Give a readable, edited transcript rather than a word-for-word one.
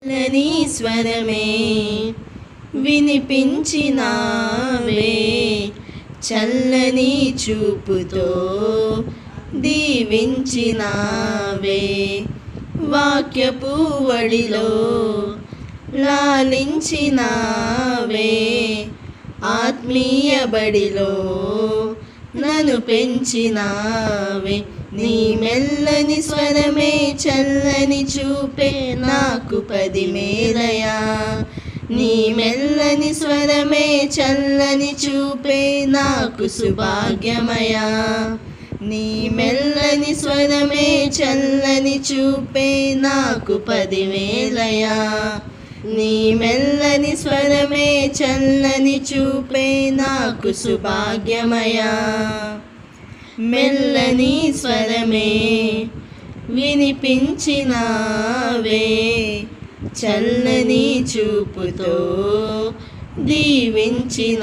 చల్లని స్వరమే వినిపించినావే, చల్లని చూపుతో దీవించినావే, వాక్యపు వడిలో లాలించినావే, ఆత్మీయ బడిలో నన్ను పెంచినావే. నీ మెల్లని స్వరమే చల్లని చూపే నాకు 10 మేలయా. నీ మెల్లని స్వరమే చల్లని చూపే నాకు సుభాగ్యమయా. నీ మెల్లని స్వరమే చల్లని చూపే నాకు 10 మేలయా. నీ మెల్లని స్వరమే చల్లని చూపే నాకు సుభాగ్యమయా. మెల్లని స్వరమే వినిపించినావే, చల్లని చూపుతో దీవించినావే.